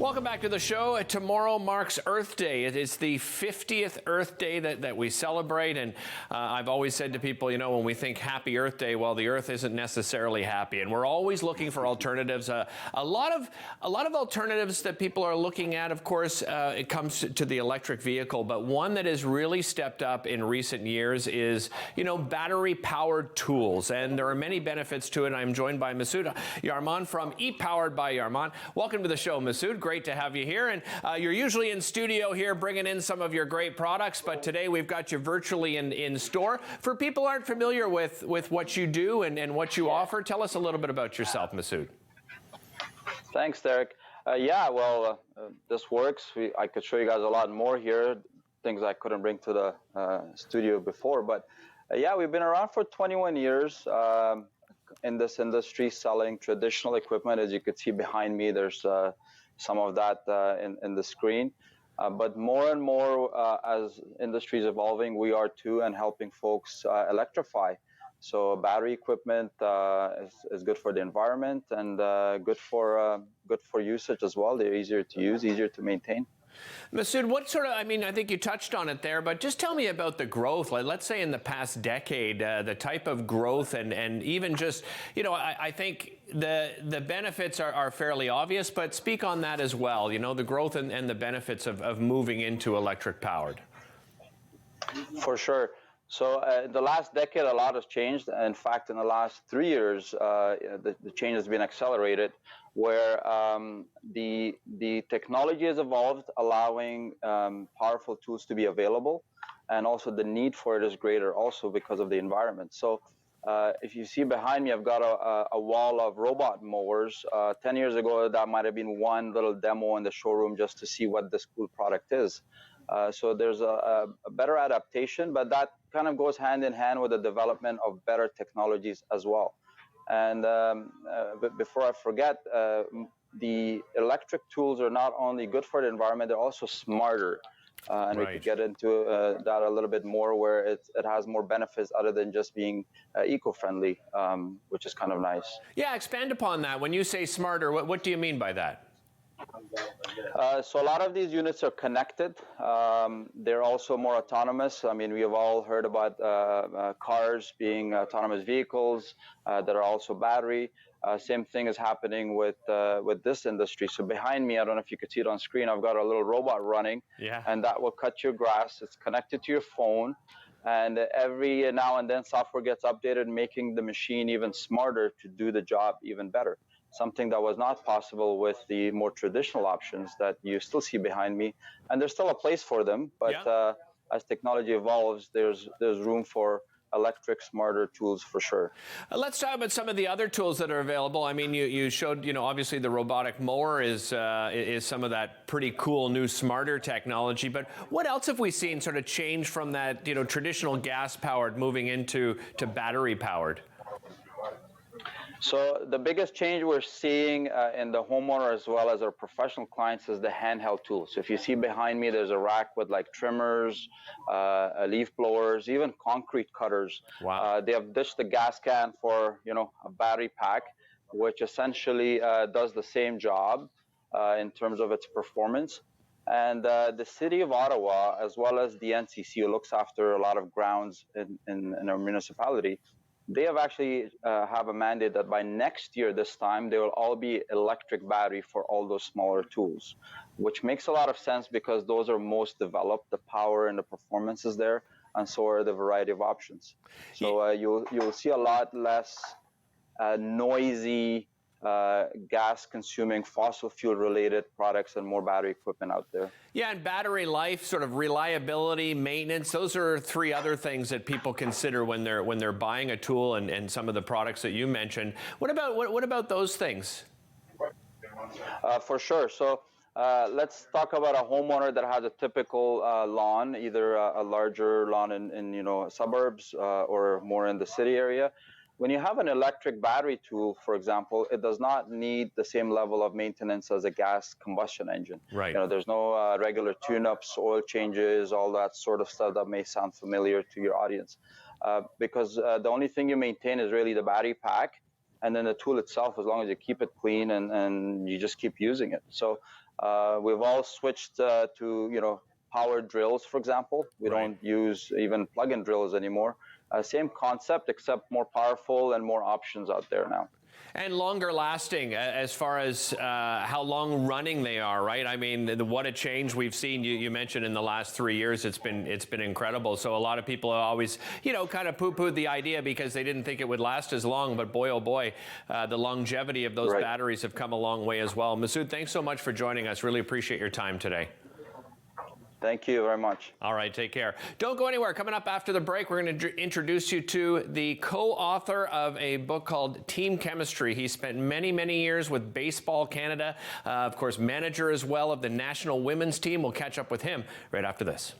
Welcome back to the show. Tomorrow marks Earth Day. It is the 50th Earth Day that we celebrate. And I've always said to people, you know, when we think Happy Earth Day, well, the Earth isn't necessarily happy. And we're always looking for alternatives. A lot of alternatives that people are looking at, of course, it comes to the electric vehicle. But one that has really stepped up in recent years is, you know, battery-powered tools. And there are many benefits to it. I'm joined by Masood Yarmand from Powered by Yarmand. Welcome to the show, Masood. Great to have you here. And you're usually in studio here bringing in some of your great products, but today we've got you virtually in store. For people who aren't familiar with what you do and what you offer, tell us a little bit about yourself, Masood. Thanks, Derek. This works. I could show you guys a lot more here, things I couldn't bring to the studio before. But we've been around for 21 years in this industry, selling traditional equipment. As you could see behind me, there's some of that in the screen. But more and more, as industry is evolving, we are too, and helping folks electrify. So battery equipment is good for the environment and good for usage as well. They're easier to use, easier to maintain. Masood, what sort of, I mean, I think you touched on it there, but just tell me about the growth. Like, let's say in the past decade, the type of growth and even just, you know, I think the benefits are fairly obvious, but speak on that as well, you know, the growth and the benefits of moving into electric powered. For sure. So in the last decade, a lot has changed. In fact, in the last 3 years, the change has been accelerated, where the technology has evolved, allowing powerful tools to be available, and also the need for it is greater also because of the environment. So if you see behind me, I've got a wall of robot mowers. 10 years ago, that might have been one little demo in the showroom just to see what this cool product is. So there's a better adaptation, but that kind of goes hand in hand with the development of better technologies as well. And but before I forget, the electric tools are not only good for the environment, they're also smarter. And we could get into that a little bit more, where it has more benefits other than just being eco-friendly, which is kind of nice. Yeah, expand upon that. When you say smarter, what do you mean by that? So a lot of these units are connected. They're also more autonomous. I mean, we have all heard about cars being autonomous vehicles that are also battery. Same thing is happening with this industry. So behind me, I don't know if you could see it on screen, I've got a little robot running, and that will cut your grass. It's connected to your phone, and every now and then software gets updated, making the machine even smarter to do the job even better. Something that was not possible with the more traditional options that you still see behind me. And there's still a place for them, but as technology evolves, there's room for electric, smarter tools for sure. Let's talk about some of the other tools that are available. I mean, you showed, you know, obviously the robotic mower is some of that pretty cool new smarter technology. But what else have we seen sort of change from that, you know, traditional gas-powered moving into battery-powered? So the biggest change we're seeing in the homeowner as well as our professional clients is the handheld tools. So if you see behind me, there's a rack with like trimmers, leaf blowers, even concrete cutters. Wow. They have ditched the gas can for, you know, a battery pack, which essentially does the same job in terms of its performance. And the city of Ottawa, as well as the NCC, who looks after a lot of grounds in our municipality, they have actually have a mandate that by next year, this time, they will all be electric battery for all those smaller tools, which makes a lot of sense because those are most developed. The power and the performance is there, and so are the variety of options. So you'll see a lot less noisy, gas-consuming, fossil fuel-related products and more battery equipment out there. Yeah, and battery life, sort of reliability, maintenance, those are three other things that people consider when they're buying a tool and some of the products that you mentioned. What about those things? For sure. So let's talk about a homeowner that has a typical lawn, either a larger lawn in you know, suburbs or more in the city area. When you have an electric battery tool, for example, it does not need the same level of maintenance as a gas combustion engine. Right. You know, there's no regular tune-ups, oil changes, all that sort of stuff that may sound familiar to your audience. Because the only thing you maintain is really the battery pack, and then the tool itself, as long as you keep it clean and you just keep using it. So We've all switched to power drills, for example. We Right. don't use even plug-in drills anymore. Same concept, except more powerful and more options out there now. And longer lasting as far as how long running they are, right? I mean, what a change we've seen. You mentioned in the last 3 years, it's been incredible. So a lot of people are always, kind of poo-pooed the idea because they didn't think it would last as long. But boy, oh boy, the longevity of those batteries have come a long way as well. Masood, thanks so much for joining us. Really appreciate your time today. Thank you very much. All right, take care. Don't go anywhere. Coming up after the break, we're going to introduce you to the co-author of a book called Team Chemistry. He spent many, many years with Baseball Canada, of course, manager as well of the national women's team. We'll catch up with him right after this.